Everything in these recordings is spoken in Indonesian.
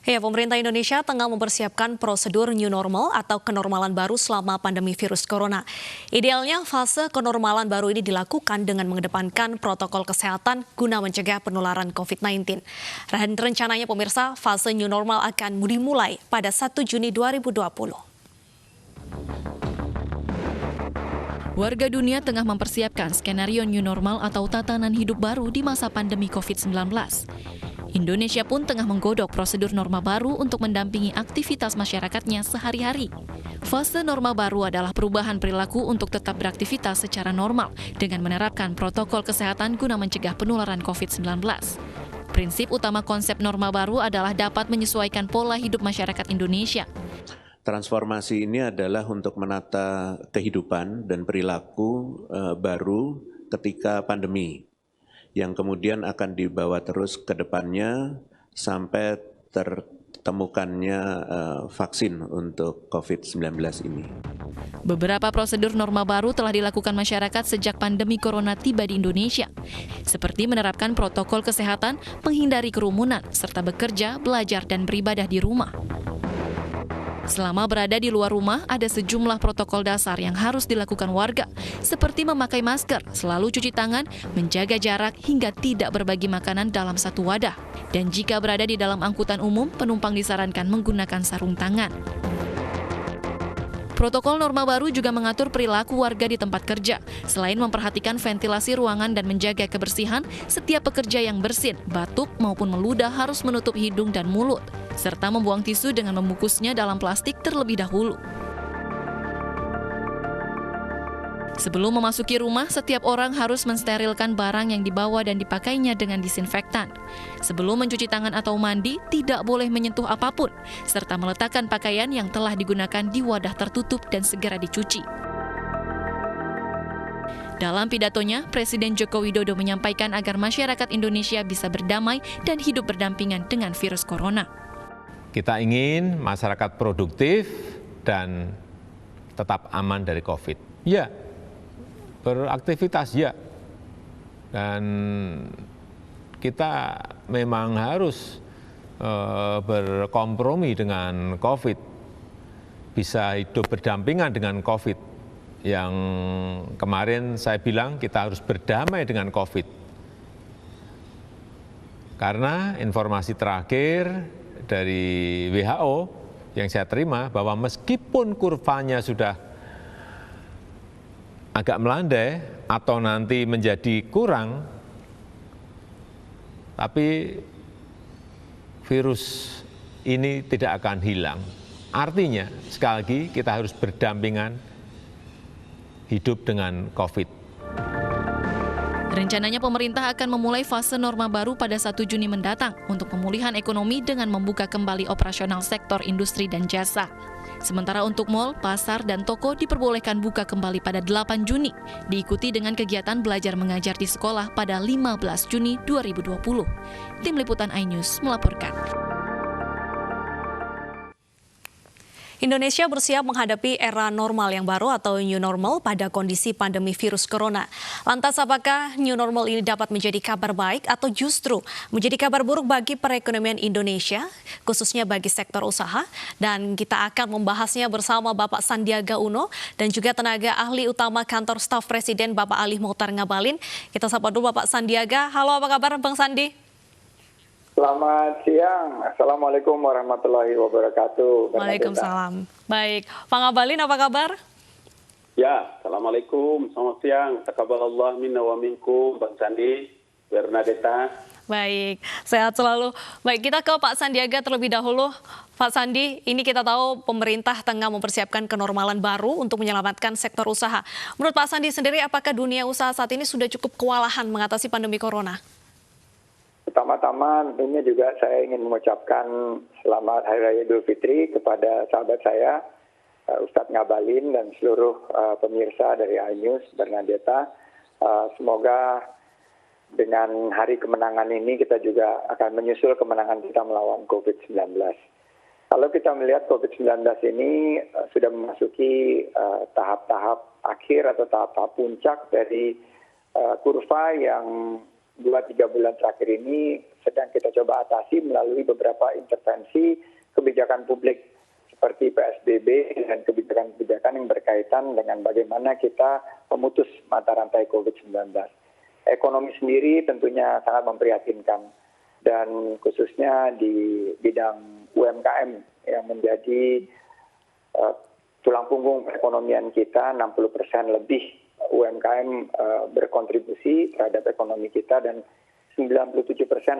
Ya, pemerintah Indonesia tengah mempersiapkan prosedur new normal atau kenormalan baru selama pandemi virus corona. Idealnya fase kenormalan baru ini dilakukan dengan mengedepankan protokol kesehatan guna mencegah penularan COVID-19. Dan rencananya pemirsa, fase new normal akan dimulai pada 1 Juni 2020. Warga dunia tengah mempersiapkan skenario new normal atau tatanan hidup baru di masa pandemi COVID-19. Indonesia pun tengah menggodok prosedur norma baru untuk mendampingi aktivitas masyarakatnya sehari-hari. Fase norma baru adalah perubahan perilaku untuk tetap beraktivitas secara normal dengan menerapkan protokol kesehatan guna mencegah penularan COVID-19. Prinsip utama konsep norma baru adalah dapat menyesuaikan pola hidup masyarakat Indonesia. Transformasi ini adalah untuk menata kehidupan dan perilaku baru ketika pandemi, yang kemudian akan dibawa terus ke depannya sampai tertemukannya vaksin untuk COVID-19 ini. Beberapa prosedur norma baru telah dilakukan masyarakat sejak pandemi corona tiba di Indonesia, seperti menerapkan protokol kesehatan, menghindari kerumunan, serta bekerja, belajar, dan beribadah di rumah. Selama berada di luar rumah, ada sejumlah protokol dasar yang harus dilakukan warga, seperti memakai masker, selalu cuci tangan, menjaga jarak, hingga tidak berbagi makanan dalam satu wadah. Dan jika berada di dalam angkutan umum, penumpang disarankan menggunakan sarung tangan. Protokol norma baru juga mengatur perilaku warga di tempat kerja. Selain memperhatikan ventilasi ruangan dan menjaga kebersihan, setiap pekerja yang bersin, batuk maupun meludah harus menutup hidung dan mulut, serta membuang tisu dengan membungkusnya dalam plastik terlebih dahulu. Sebelum memasuki rumah, setiap orang harus mensterilkan barang yang dibawa dan dipakainya dengan disinfektan. Sebelum mencuci tangan atau mandi, tidak boleh menyentuh apapun, serta meletakkan pakaian yang telah digunakan di wadah tertutup dan segera dicuci. Dalam pidatonya, Presiden Joko Widodo menyampaikan agar masyarakat Indonesia bisa berdamai dan hidup berdampingan dengan virus corona. Kita ingin masyarakat produktif dan tetap aman dari COVID. Ya, beraktivitas ya, dan kita memang harus berkompromi dengan COVID, bisa hidup berdampingan dengan COVID. Yang kemarin saya bilang kita harus berdamai dengan COVID, karena informasi terakhir dari WHO yang saya terima bahwa meskipun kurvanya sudah agak melandai atau nanti menjadi kurang, tapi virus ini tidak akan hilang. Artinya, sekali lagi kita harus berdampingan hidup dengan COVID. Rencananya pemerintah akan memulai fase norma baru pada 1 Juni mendatang untuk pemulihan ekonomi dengan membuka kembali operasional sektor industri dan jasa. Sementara untuk mal, pasar, dan toko diperbolehkan buka kembali pada 8 Juni, diikuti dengan kegiatan belajar mengajar di sekolah pada 15 Juni 2020. Tim Liputan iNews melaporkan. Indonesia bersiap menghadapi era normal yang baru atau new normal pada kondisi pandemi virus corona. Lantas apakah new normal ini dapat menjadi kabar baik atau justru menjadi kabar buruk bagi perekonomian Indonesia, khususnya bagi sektor usaha? Dan kita akan membahasnya bersama Bapak Sandiaga Uno dan juga tenaga ahli utama kantor staf Presiden Bapak Ali Mokhtar Ngabalin. Kita sapa dulu Bapak Sandiaga. Halo, apa kabar Bang Sandi? Selamat siang. Assalamualaikum warahmatullahi wabarakatuh. Waalaikumsalam. Baik, Pak Ngabalin apa kabar? Ya, Assalamualaikum. Selamat siang. Taqabbalallah minna wa minkum, Bang Sandi, Bernadetta. Baik, sehat selalu. Baik, kita ke Pak Sandiaga terlebih dahulu. Pak Sandi, ini kita tahu pemerintah tengah mempersiapkan kenormalan baru untuk menyelamatkan sektor usaha. Menurut Pak Sandi sendiri, apakah dunia usaha saat ini sudah cukup kewalahan mengatasi pandemi corona? Pertama-tama tentunya juga saya ingin mengucapkan selamat Hari Raya Idul Fitri kepada sahabat saya, Ustadz Ngabalin dan seluruh pemirsa dari iNews, Bernadetta. Semoga dengan hari kemenangan ini kita juga akan menyusul kemenangan kita melawan COVID-19. Kalau kita melihat COVID-19 ini sudah memasuki tahap-tahap akhir atau tahap-tahap puncak dari kurva yang 2-3 bulan terakhir ini sedang kita coba atasi melalui beberapa intervensi kebijakan publik seperti PSBB dan kebijakan-kebijakan yang berkaitan dengan bagaimana kita memutus mata rantai COVID-19. Ekonomi sendiri tentunya sangat memprihatinkan, dan khususnya di bidang UMKM yang menjadi tulang punggung perekonomian kita. 60% lebih UMKM berkontribusi terhadap ekonomi kita, dan 97%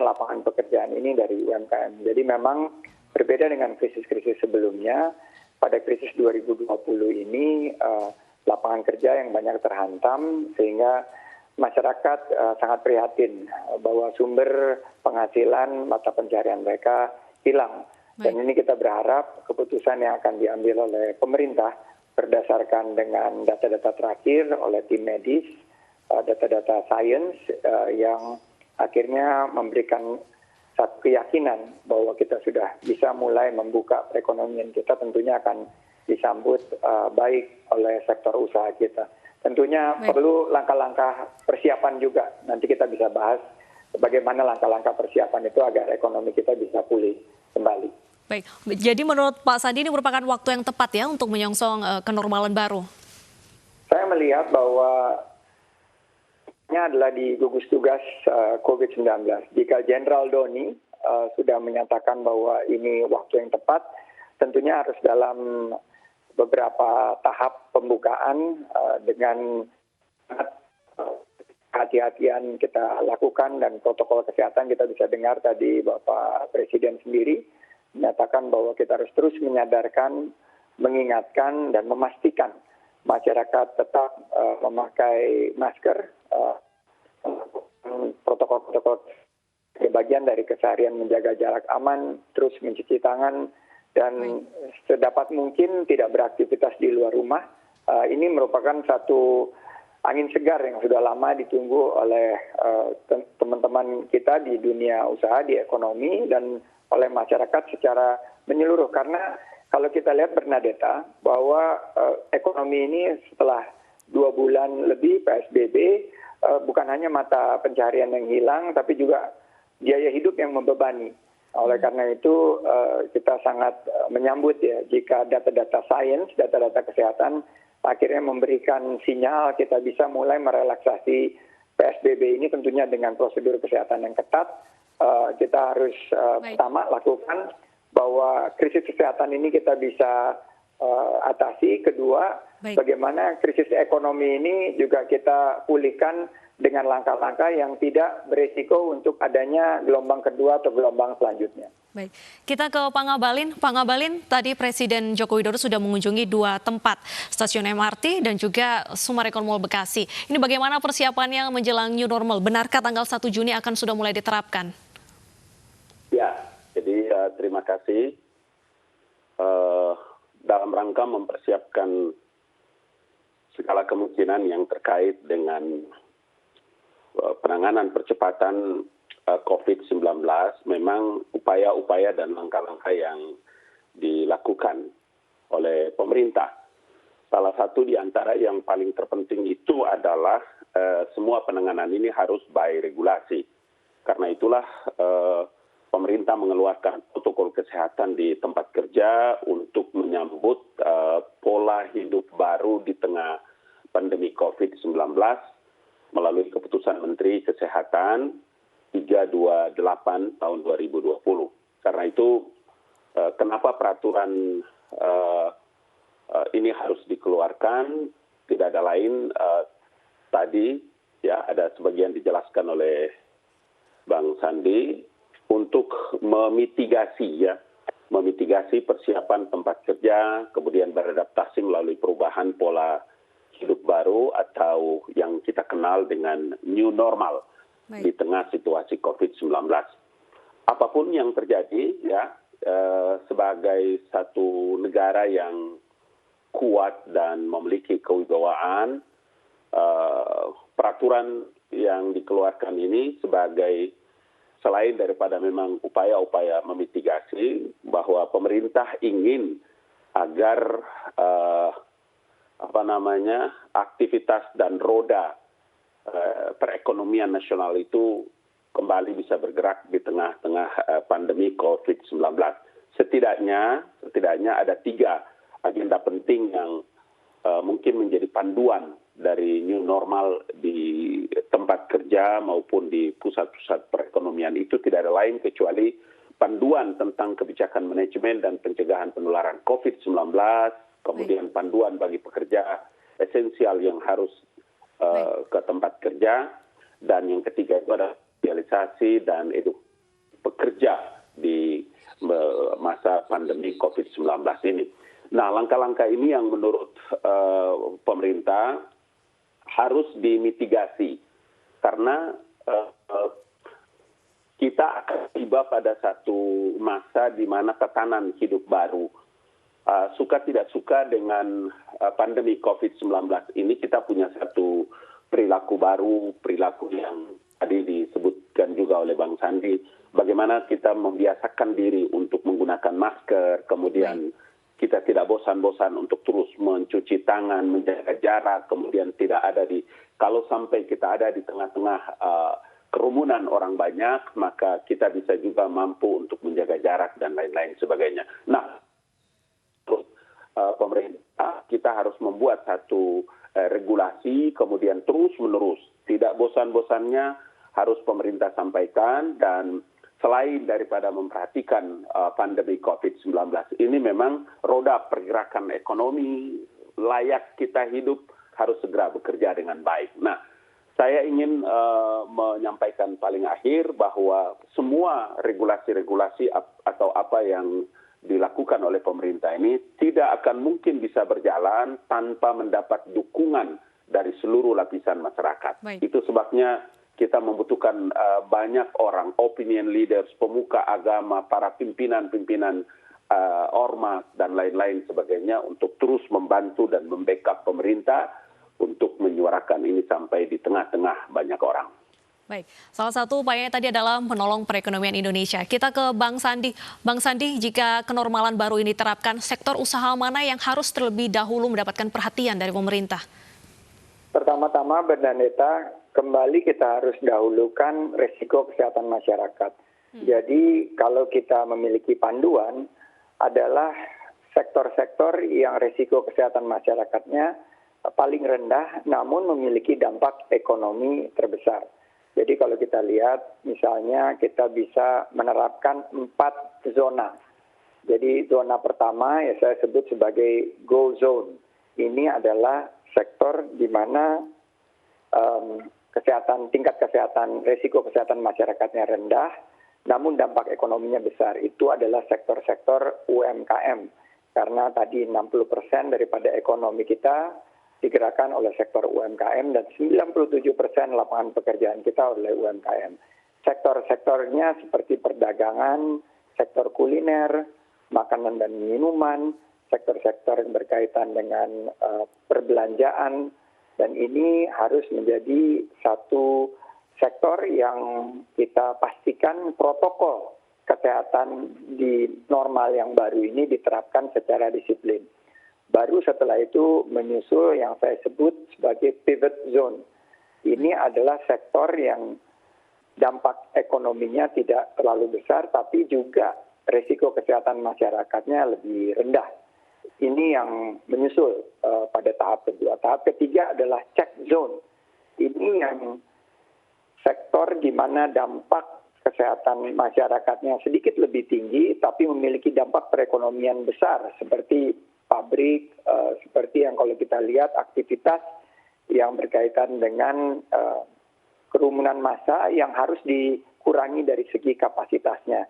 lapangan pekerjaan ini dari UMKM. Jadi memang berbeda dengan krisis-krisis sebelumnya. Pada krisis 2020 ini lapangan kerja yang banyak terhantam, sehingga masyarakat sangat prihatin bahwa sumber penghasilan mata pencarian mereka hilang. Dan ini kita berharap keputusan yang akan diambil oleh pemerintah berdasarkan dengan data-data terakhir oleh tim medis, data-data sains yang akhirnya memberikan satu keyakinan bahwa kita sudah bisa mulai membuka perekonomian kita, tentunya akan disambut baik oleh sektor usaha kita. Tentunya perlu langkah-langkah persiapan juga. Nanti kita bisa bahas bagaimana langkah-langkah persiapan itu agar ekonomi kita bisa pulih kembali. Baik, jadi menurut Pak Sandi ini merupakan waktu yang tepat ya untuk menyongsong kenormalan baru? Saya melihat bahwa ini adalah di gugus tugas COVID-19. Jika Jenderal Doni sudah menyatakan bahwa ini waktu yang tepat, tentunya harus dalam beberapa tahap pembukaan dengan hati-hatian kita lakukan, dan protokol kesehatan kita bisa dengar tadi Bapak Presiden sendiri menyatakan bahwa kita harus terus menyadarkan, mengingatkan, dan memastikan masyarakat tetap memakai masker, protokol-protokol bagian dari keseharian menjaga jarak aman, terus mencuci tangan, dan sedapat mungkin tidak beraktivitas di luar rumah. Ini merupakan satu angin segar yang sudah lama ditunggu oleh teman-teman kita di dunia usaha, di ekonomi, dan oleh masyarakat secara menyeluruh. Karena kalau kita lihat Bernadetta, bahwa ekonomi ini setelah 2 bulan lebih PSBB, bukan hanya mata pencaharian yang hilang, tapi juga biaya hidup yang membebani. Oleh karena itu kita sangat menyambut ya jika data-data sains, data-data kesehatan akhirnya memberikan sinyal kita bisa mulai merelaksasi PSBB ini, tentunya dengan prosedur kesehatan yang ketat. Kita harus pertama lakukan bahwa krisis kesehatan ini kita bisa atasi. Kedua, bagaimana krisis ekonomi ini juga kita pulihkan dengan langkah-langkah yang tidak beresiko untuk adanya gelombang kedua atau gelombang selanjutnya. Baik, kita ke Pak Ngabalin. Pak Ngabalin, tadi Presiden Joko Widodo sudah mengunjungi 2 tempat, stasiun MRT dan juga Sumarekon Mall Bekasi. Ini bagaimana persiapannya menjelang new normal? Benarkah tanggal 1 Juni akan sudah mulai diterapkan? Ya, jadi terima kasih. Dalam rangka mempersiapkan segala kemungkinan yang terkait dengan penanganan percepatan COVID-19, memang upaya-upaya dan langkah-langkah yang dilakukan oleh pemerintah. Salah satu di antara yang paling terpenting itu adalah semua penanganan ini harus by regulasi. Karena itulah pemerintah mengeluarkan protokol kesehatan di tempat kerja untuk menyambut pola hidup baru di tengah pandemi COVID-19 melalui keputusan Menteri Kesehatan 328 tahun 2020. Karena itu kenapa peraturan ini harus dikeluarkan, tidak ada lain tadi ya ada sebagian dijelaskan oleh Bang Sandi untuk memitigasi persiapan tempat kerja, kemudian beradaptasi melalui perubahan pola hidup baru atau yang kita kenal dengan new normal di tengah situasi COVID-19. Apapun yang terjadi, ya sebagai satu negara yang kuat dan memiliki kewibawaan, peraturan yang dikeluarkan ini sebagai selain daripada memang upaya-upaya memitigasi bahwa pemerintah ingin agar aktivitas dan roda perekonomian nasional itu kembali bisa bergerak di tengah-tengah pandemi COVID-19. Setidaknya ada 3 agenda penting yang mungkin menjadi panduan dari new normal di tempat kerja maupun di pusat-pusat perekonomian. Itu tidak ada lain kecuali panduan tentang kebijakan manajemen dan pencegahan penularan COVID-19, kemudian panduan bagi pekerja esensial yang harus ke tempat kerja, dan yang ketiga itu adalah sosialisasi dan edukasi pekerja di masa pandemi COVID-19 ini. Nah, langkah-langkah ini yang menurut pemerintah harus dimitigasi karena kita akan tiba pada satu masa di mana tatanan hidup baru. Suka tidak suka dengan pandemi COVID-19 ini, kita punya satu perilaku baru, perilaku yang tadi disebutkan juga oleh Bang Sandi, bagaimana kita membiasakan diri untuk menggunakan masker, kemudian kita tidak bosan-bosan untuk terus mencuci tangan, menjaga jarak, kemudian tidak ada kalau sampai kita ada di tengah-tengah kerumunan orang banyak, maka kita bisa juga mampu untuk menjaga jarak dan lain-lain sebagainya. Nah, pemerintah kita harus membuat satu regulasi, kemudian terus-menerus, tidak bosan-bosannya harus pemerintah sampaikan. Dan selain daripada memperhatikan pandemi COVID-19 ini, memang roda pergerakan ekonomi layak kita hidup harus segera bekerja dengan baik. Nah, saya ingin menyampaikan paling akhir bahwa semua regulasi-regulasi atau apa yang dilakukan oleh pemerintah ini tidak akan mungkin bisa berjalan tanpa mendapat dukungan dari seluruh lapisan masyarakat. Itu sebabnya kita membutuhkan banyak orang, opinion leaders, pemuka agama, para pimpinan-pimpinan ormas dan lain-lain sebagainya untuk terus membantu dan membackup pemerintah untuk menyuarakan ini sampai di tengah-tengah banyak orang. Baik, salah satu upayanya tadi adalah menolong perekonomian Indonesia. Kita ke Bang Sandi. Bang Sandi, jika kenormalan baru ini diterapkan, sektor usaha mana yang harus terlebih dahulu mendapatkan perhatian dari pemerintah? Pertama-tama, Bernadetta, kembali kita harus dahulukan resiko kesehatan masyarakat. Jadi kalau kita memiliki panduan adalah sektor-sektor yang resiko kesehatan masyarakatnya paling rendah namun memiliki dampak ekonomi terbesar. Jadi kalau kita lihat misalnya kita bisa menerapkan 4 zona. Jadi zona pertama ya saya sebut sebagai go zone. Ini adalah sektor di mana tingkat kesehatan, resiko kesehatan masyarakatnya rendah, namun dampak ekonominya besar. Itu adalah sektor-sektor UMKM. Karena tadi 60% daripada ekonomi kita digerakkan oleh sektor UMKM dan 97% lapangan pekerjaan kita oleh UMKM. Sektor-sektornya seperti perdagangan, sektor kuliner, makanan dan minuman, sektor-sektor yang berkaitan dengan perbelanjaan, dan ini harus menjadi satu sektor yang kita pastikan protokol kesehatan di normal yang baru ini diterapkan secara disiplin. Baru setelah itu menyusul yang saya sebut sebagai pivot zone. Ini adalah sektor yang dampak ekonominya tidak terlalu besar, tapi juga risiko kesehatan masyarakatnya lebih rendah. Ini yang menyusul pada tahap kedua. Tahap ketiga adalah check zone. Ini yang sektor di mana dampak kesehatan masyarakatnya sedikit lebih tinggi, tapi memiliki dampak perekonomian besar, seperti pabrik, seperti yang kalau kita lihat aktivitas yang berkaitan dengan kerumunan massa yang harus dikurangi dari segi kapasitasnya.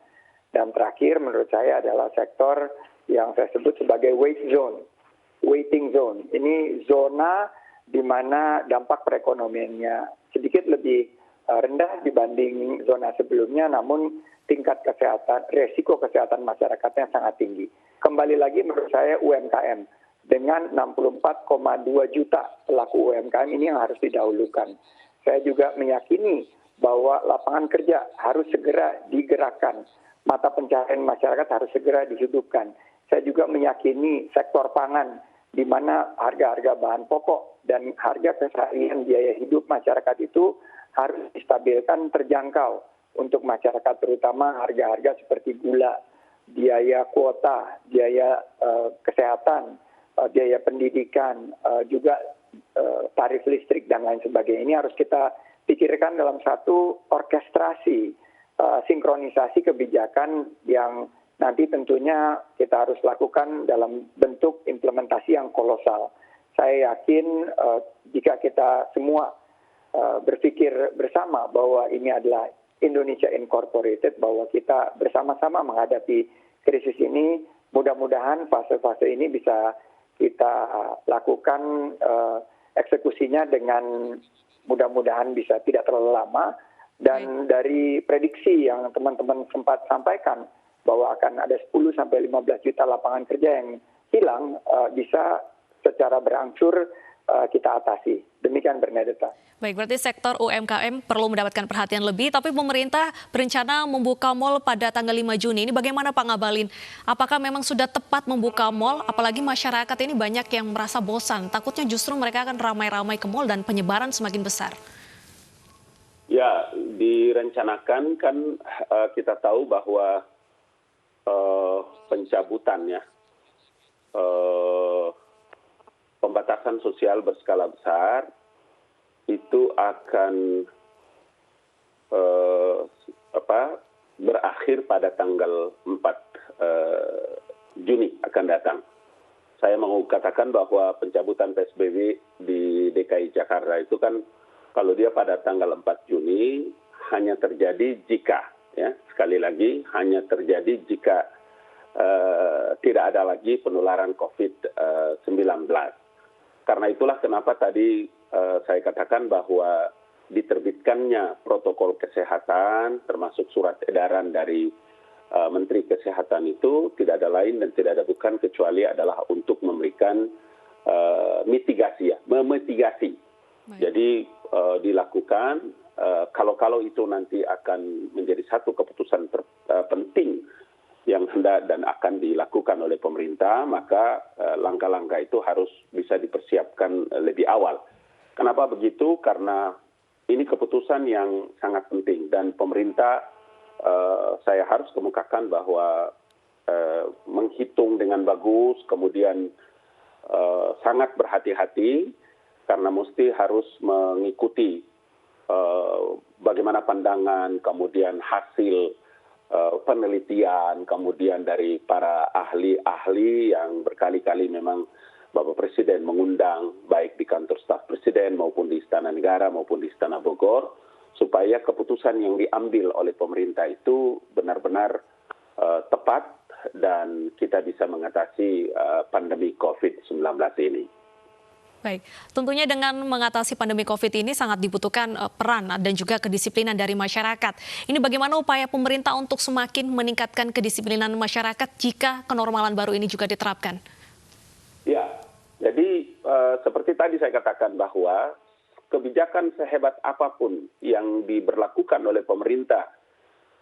Dan terakhir menurut saya adalah sektor yang saya sebut sebagai waiting zone. Ini zona di mana dampak perekonomiannya sedikit lebih rendah dibanding zona sebelumnya, namun tingkat kesehatan, resiko kesehatan masyarakatnya sangat tinggi. Kembali lagi menurut saya UMKM dengan 64,2 juta pelaku UMKM ini yang harus didahulukan. Saya juga meyakini bahwa lapangan kerja harus segera digerakkan, mata pencaharian masyarakat harus segera dihidupkan. Saya juga meyakini sektor pangan di mana harga-harga bahan pokok dan harga keseharian biaya hidup masyarakat itu harus distabilkan terjangkau untuk masyarakat, terutama harga-harga seperti gula, biaya kuota, biaya kesehatan, biaya pendidikan, juga tarif listrik dan lain sebagainya. Ini harus kita pikirkan dalam satu orkestrasi, sinkronisasi kebijakan yang nanti tentunya kita harus lakukan dalam bentuk implementasi yang kolosal. Saya yakin jika kita semua berpikir bersama bahwa ini adalah Indonesia Incorporated, bahwa kita bersama-sama menghadapi krisis ini, mudah-mudahan fase-fase ini bisa kita lakukan eksekusinya dengan mudah-mudahan bisa tidak terlalu lama. Dan dari prediksi yang teman-teman sempat sampaikan bahwa akan ada 10 sampai 15 juta lapangan kerja yang hilang, bisa secara berangsur kita atasi. Demikian Bernadetta. Baik, berarti sektor UMKM perlu mendapatkan perhatian lebih, tapi pemerintah berencana membuka mal pada tanggal 5 Juni. Ini bagaimana Pak Ngabalin? Apakah memang sudah tepat membuka mal? Apalagi masyarakat ini banyak yang merasa bosan. Takutnya justru mereka akan ramai-ramai ke mal dan penyebaran semakin besar. Ya, direncanakan kan kita tahu bahwa pencabutan ya, pembatasan sosial berskala besar itu akan berakhir pada tanggal 4 Juni akan datang. Saya mau katakan bahwa pencabutan PSBB di DKI Jakarta itu kan kalau dia pada tanggal 4 Juni hanya terjadi jika, ya sekali lagi hanya terjadi jika tidak ada lagi penularan COVID-19. Karena itulah kenapa tadi saya katakan bahwa diterbitkannya protokol kesehatan termasuk surat edaran dari Menteri Kesehatan itu tidak ada lain dan tidak ada bukan kecuali adalah untuk memberikan mitigasi ya, memitigasi. Jadi dilakukan kalau itu nanti akan menjadi satu keputusan penting yang hendak dan akan dilakukan oleh pemerintah, maka langkah-langkah itu harus bisa dipersiapkan lebih awal. Kenapa begitu? Karena ini keputusan yang sangat penting dan pemerintah saya harus kemukakan bahwa menghitung dengan bagus, kemudian sangat berhati-hati karena mesti harus mengikuti bagaimana pandangan, kemudian hasil penelitian, kemudian dari para ahli-ahli yang berkali-kali memang Bapak Presiden mengundang baik di kantor staf Presiden maupun di Istana Negara maupun di Istana Bogor, supaya keputusan yang diambil oleh pemerintah itu benar-benar tepat dan kita bisa mengatasi pandemi COVID-19 ini. Baik, tentunya dengan mengatasi pandemi COVID ini sangat dibutuhkan peran dan juga kedisiplinan dari masyarakat. Ini bagaimana upaya pemerintah untuk semakin meningkatkan kedisiplinan masyarakat jika kenormalan baru ini juga diterapkan? Ya, jadi seperti tadi saya katakan bahwa kebijakan sehebat apapun yang diberlakukan oleh pemerintah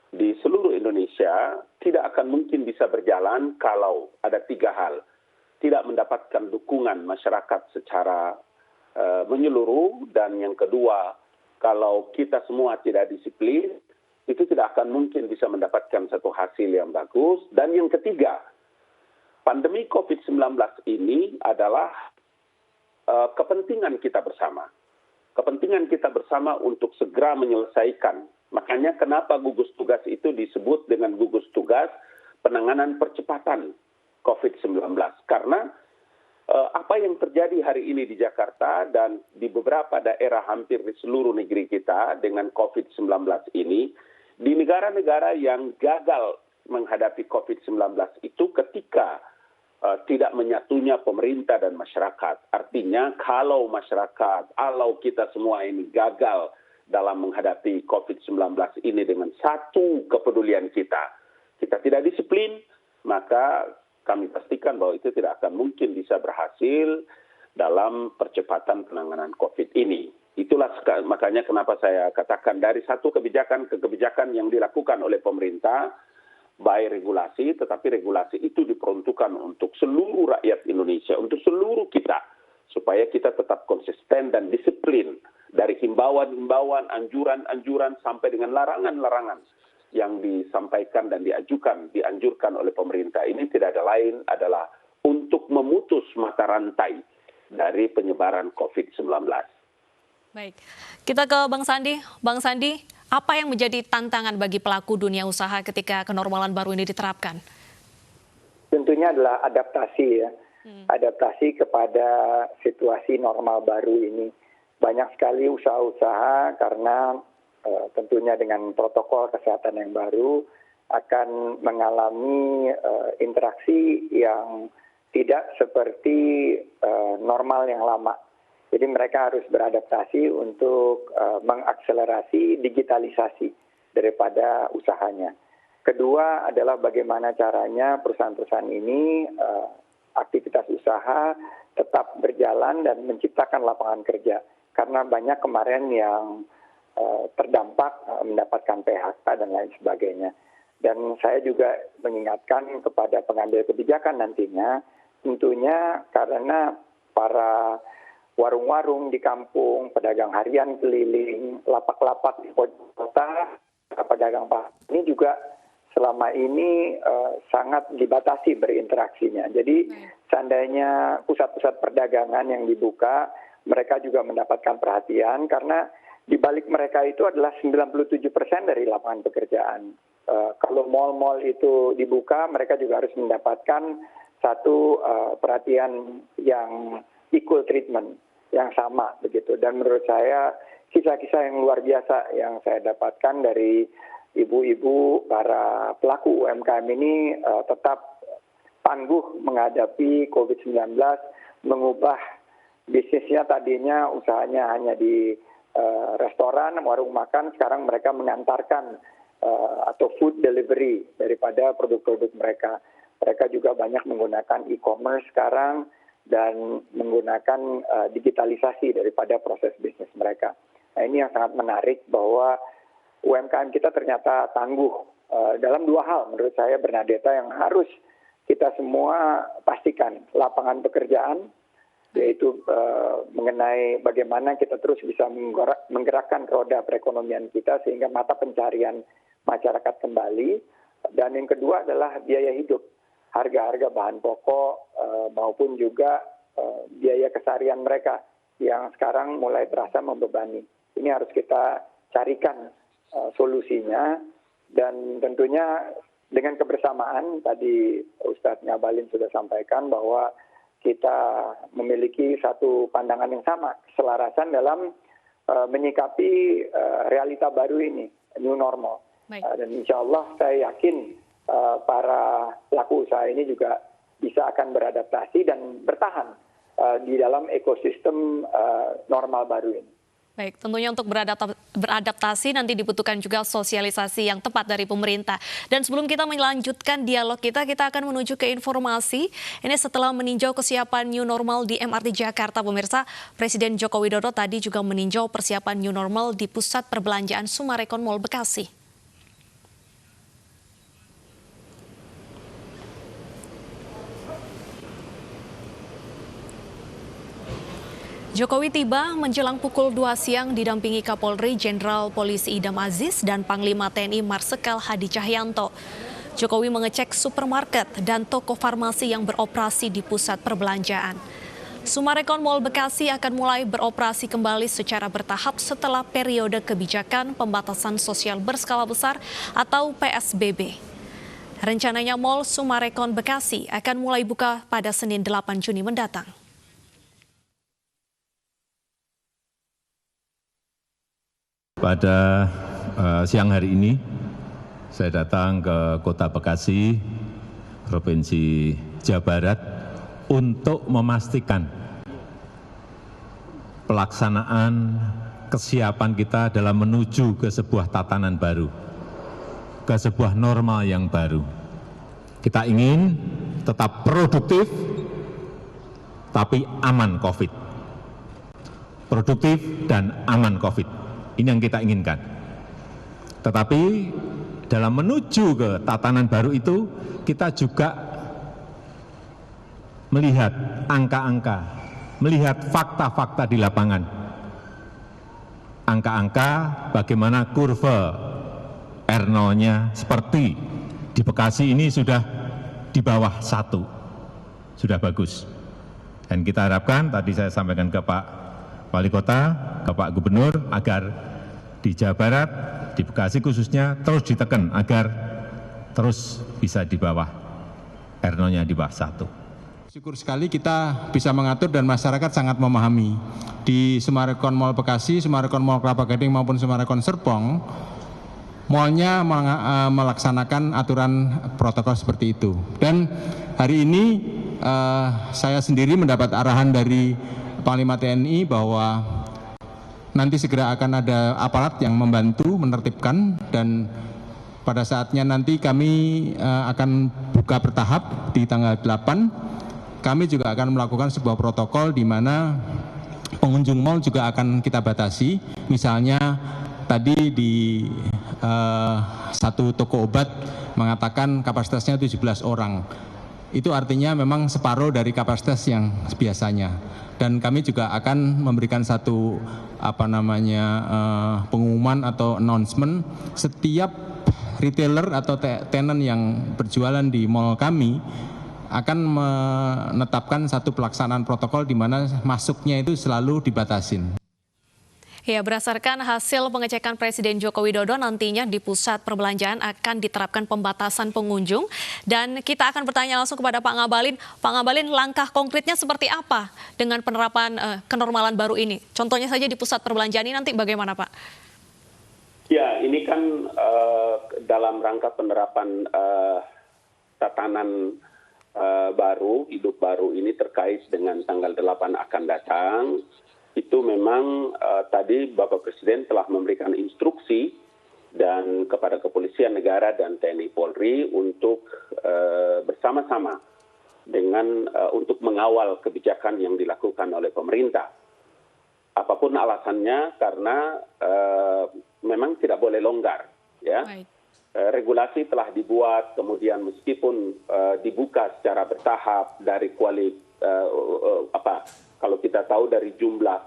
di seluruh Indonesia tidak akan mungkin bisa berjalan kalau ada 3 hal. Tidak mendapatkan dukungan masyarakat secara menyeluruh, dan yang kedua, kalau kita semua tidak disiplin, itu tidak akan mungkin bisa mendapatkan satu hasil yang bagus. Dan yang ketiga, pandemi COVID-19 ini adalah kepentingan kita bersama. Kepentingan kita bersama untuk segera menyelesaikan. Makanya kenapa gugus tugas itu disebut dengan gugus tugas penanganan percepatan COVID-19. Karena apa yang terjadi hari ini di Jakarta dan di beberapa daerah hampir di seluruh negeri kita dengan COVID-19 ini, di negara-negara yang gagal menghadapi COVID-19 itu ketika tidak menyatunya pemerintah dan masyarakat. Artinya kalau masyarakat, kalau kita semua ini gagal dalam menghadapi COVID-19 ini dengan satu kepedulian kita tidak disiplin, maka kami pastikan bahwa itu tidak akan mungkin bisa berhasil dalam percepatan penanganan COVID ini. Itulah makanya kenapa saya katakan dari satu kebijakan ke kebijakan yang dilakukan oleh pemerintah, baik regulasi, tetapi regulasi itu diperuntukkan untuk seluruh rakyat Indonesia, untuk seluruh kita, supaya kita tetap konsisten dan disiplin dari himbauan himbauan-himbauan, anjuran-anjuran sampai dengan larangan-larangan yang disampaikan dan dianjurkan oleh pemerintah ini tidak ada lain adalah untuk memutus mata rantai dari penyebaran COVID-19. Baik, kita ke Bang Sandi. Bang Sandi, apa yang menjadi tantangan bagi pelaku dunia usaha ketika kenormalan baru ini diterapkan? Tentunya adalah adaptasi ya, adaptasi kepada situasi normal baru ini. Banyak sekali usaha-usaha karena tentunya dengan protokol kesehatan yang baru akan mengalami interaksi yang tidak seperti normal yang lama. Jadi mereka harus beradaptasi untuk mengakselerasi digitalisasi daripada usahanya. Kedua adalah bagaimana caranya perusahaan-perusahaan ini aktivitas usaha tetap berjalan dan menciptakan lapangan kerja. Karena banyak kemarin yang terdampak mendapatkan PHK dan lain sebagainya. Dan saya juga mengingatkan kepada pengambil kebijakan nantinya, tentunya karena para warung-warung di kampung, pedagang harian keliling, lapak-lapak di kota, pedagang ini juga selama ini sangat dibatasi berinteraksinya. Jadi seandainya pusat-pusat perdagangan yang dibuka, mereka juga mendapatkan perhatian karena di balik mereka itu adalah 97% dari lapangan pekerjaan. Kalau mal-mal itu dibuka, mereka juga harus mendapatkan satu perhatian yang equal treatment, yang sama begitu. Dan menurut saya kisah-kisah yang luar biasa yang saya dapatkan dari ibu-ibu para pelaku UMKM ini tetap tangguh menghadapi COVID-19, mengubah bisnisnya. Tadinya usahanya hanya di restoran, warung makan, sekarang mereka mengantarkan atau food delivery daripada produk-produk mereka. Mereka juga banyak menggunakan e-commerce sekarang dan menggunakan digitalisasi daripada proses bisnis mereka. Nah, ini yang sangat menarik bahwa UMKM kita ternyata tangguh dalam dua hal menurut saya, Bernadetta, yang harus kita semua pastikan. Lapangan pekerjaan, yaitu mengenai bagaimana kita terus bisa menggerakkan roda perekonomian kita sehingga mata pencarian masyarakat kembali. Dan yang kedua adalah biaya hidup, harga-harga bahan pokok maupun juga biaya keseharian mereka yang sekarang mulai terasa membebani. Ini harus kita carikan solusinya, dan tentunya dengan kebersamaan, tadi Ustadz Ngabalin sudah sampaikan bahwa kita memiliki satu pandangan yang sama, keselarasan dalam menyikapi realita baru ini, new normal. Dan insya Allah saya yakin para pelaku usaha ini juga bisa akan beradaptasi dan bertahan di dalam ekosistem normal baru ini. Baik, tentunya untuk beradaptasi nanti dibutuhkan juga sosialisasi yang tepat dari pemerintah. Dan sebelum kita melanjutkan dialog kita akan menuju ke informasi. Ini setelah meninjau kesiapan new normal di MRT Jakarta, pemirsa, Presiden Joko Widodo tadi juga meninjau persiapan new normal di Pusat Perbelanjaan Summarecon Mall Bekasi. Jokowi tiba menjelang pukul 2 siang didampingi Kapolri Jenderal Polisi Idam Aziz dan Panglima TNI Marsikal Hadi Cahyanto. Jokowi mengecek supermarket dan toko farmasi yang beroperasi di pusat perbelanjaan. Summarecon Mall Bekasi akan mulai beroperasi kembali secara bertahap setelah periode kebijakan pembatasan sosial berskala besar atau PSBB. Rencananya Mall Summarecon Bekasi akan mulai buka pada Senin 8 Juni mendatang. Pada siang hari ini, saya datang ke Kota Bekasi, Provinsi Jawa Barat, untuk memastikan pelaksanaan kesiapan kita dalam menuju ke sebuah tatanan baru, ke sebuah normal yang baru. Kita ingin tetap produktif, tapi aman COVID. Produktif dan aman COVID. Ini yang kita inginkan. Tetapi dalam menuju ke tatanan baru itu, kita juga melihat angka-angka, melihat fakta-fakta di lapangan. angka-angka bagaimana kurva R0-nya seperti di Bekasi ini sudah di bawah 1, sudah bagus. Dan kita harapkan, tadi saya sampaikan ke Pak Wali Kota, ke Pak Gubernur, agar di Jawa Barat, di Bekasi khususnya, terus ditekan agar terus bisa di bawah R0-nya di bawah 1. Syukur sekali kita bisa mengatur dan masyarakat sangat memahami. Di Summarecon Mall Bekasi, Summarecon Mall Kelapa Gading maupun Summarecon Serpong, mallnya melaksanakan aturan protokol seperti itu. Dan hari ini saya sendiri mendapat arahan dari Panglima TNI bahwa nanti segera akan ada aparat yang membantu menertibkan, dan pada saatnya nanti kami akan buka bertahap di tanggal 8. Kami juga akan melakukan sebuah protokol di mana pengunjung mal juga akan kita batasi. Misalnya tadi di satu toko obat mengatakan kapasitasnya 17 orang. Itu artinya memang separuh dari kapasitas yang biasanya. Dan kami juga akan memberikan satu pengumuman atau announcement, setiap retailer atau tenant yang berjualan di mall kami akan menetapkan satu pelaksanaan protokol di mana masuknya itu selalu dibatasin. Ya, berdasarkan hasil pengecekan Presiden Joko Widodo, nantinya di pusat perbelanjaan akan diterapkan pembatasan pengunjung. Dan kita akan bertanya langsung kepada Pak Ngabalin. Pak Ngabalin, langkah konkretnya seperti apa dengan penerapan kenormalan baru ini? Contohnya saja di pusat perbelanjaan ini nanti bagaimana, Pak? Ya, ini kan dalam rangka penerapan tatanan baru, hidup baru ini terkait dengan tanggal 8 akan datang. Itu memang tadi Bapak Presiden telah memberikan instruksi dan kepada Kepolisian Negara dan TNI Polri untuk bersama-sama dengan untuk mengawal kebijakan yang dilakukan oleh pemerintah. Apapun alasannya, karena memang tidak boleh longgar, ya. Regulasi telah dibuat, kemudian meskipun dibuka secara bertahap dari kalau kita tahu dari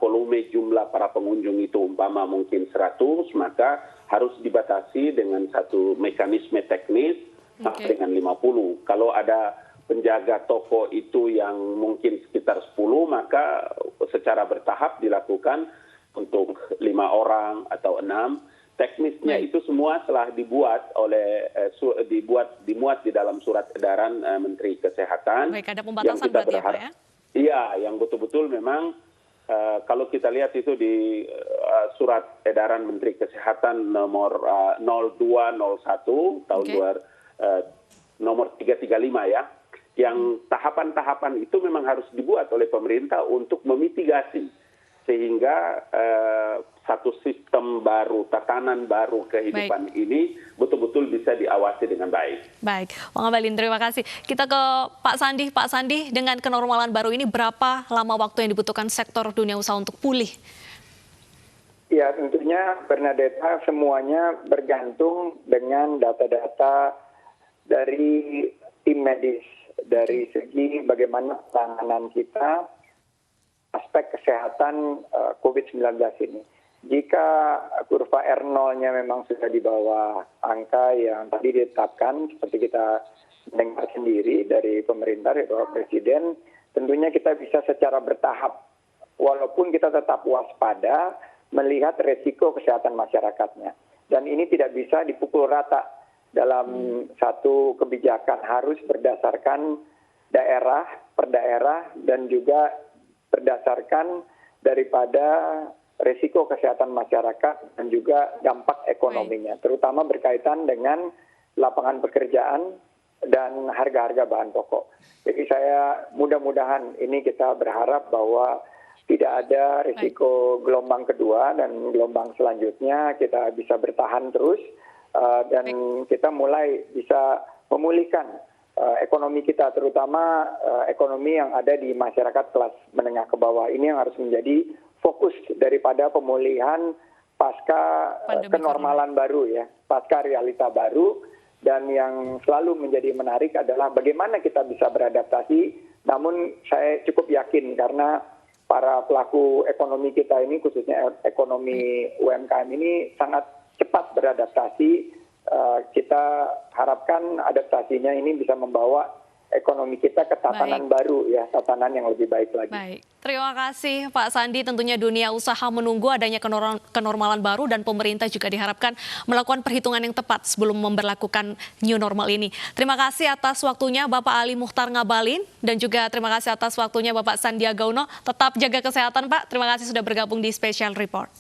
volume jumlah para pengunjung itu umpama mungkin 100, maka harus dibatasi dengan satu mekanisme teknis sampai dengan 50. Kalau ada penjaga toko itu yang mungkin sekitar 10, maka secara bertahap dilakukan untuk 5 orang atau 6. Teknisnya itu semua telah dibuat dimuat di dalam surat edaran Menteri Kesehatan. Baik, ada pembatasan berarti ya, Pak, ya? Iya, yang betul-betul memang kalau kita lihat itu di surat edaran Menteri Kesehatan nomor 0201 tahun nomor 335 ya, yang tahapan-tahapan itu memang harus dibuat oleh pemerintah untuk memitigasi sehingga satu sistem baru, tatanan baru kehidupan ini betul-betul bisa diawasi dengan baik. Baik, Pak Ngabalin, terima kasih. Kita ke Pak Sandi. Pak Sandi, dengan kenormalan baru ini berapa lama waktu yang dibutuhkan sektor dunia usaha untuk pulih? Ya, tentunya Bernadetta, semuanya bergantung dengan data-data dari tim medis, dari segi bagaimana penanganan kita aspek kesehatan COVID-19 ini. Jika kurva R0-nya memang sudah di bawah angka yang tadi ditetapkan, seperti kita mendengar sendiri dari pemerintah, dari Bapak Presiden, tentunya kita bisa secara bertahap, walaupun kita tetap waspada, melihat resiko kesehatan masyarakatnya. Dan ini tidak bisa dipukul rata dalam satu kebijakan, harus berdasarkan daerah per daerah dan juga berdasarkan daripada resiko kesehatan masyarakat dan juga dampak ekonominya, terutama berkaitan dengan lapangan pekerjaan dan harga-harga bahan pokok. Jadi saya mudah-mudahan ini kita berharap bahwa tidak ada risiko gelombang kedua dan gelombang selanjutnya, kita bisa bertahan terus dan kita mulai bisa memulihkan ekonomi kita, terutama ekonomi yang ada di masyarakat kelas menengah ke bawah. Ini yang harus menjadi fokus daripada pemulihan pasca kenormalan baru ya, pasca realita baru. Dan yang selalu menjadi menarik adalah bagaimana kita bisa beradaptasi. Namun saya cukup yakin karena para pelaku ekonomi kita ini, khususnya ekonomi UMKM ini sangat cepat beradaptasi. Kita harapkan adaptasinya ini bisa membawa ekonomi kita ke tatanan baru, ya, tatanan yang lebih baik lagi. Baik, terima kasih Pak Sandi. Tentunya dunia usaha menunggu adanya kenormalan baru dan pemerintah juga diharapkan melakukan perhitungan yang tepat sebelum memberlakukan new normal ini. Terima kasih atas waktunya Bapak Ali Mukhtar Ngabalin dan juga terima kasih atas waktunya Bapak Sandiaga Uno. Tetap jaga kesehatan Pak. Terima kasih sudah bergabung di Special Report.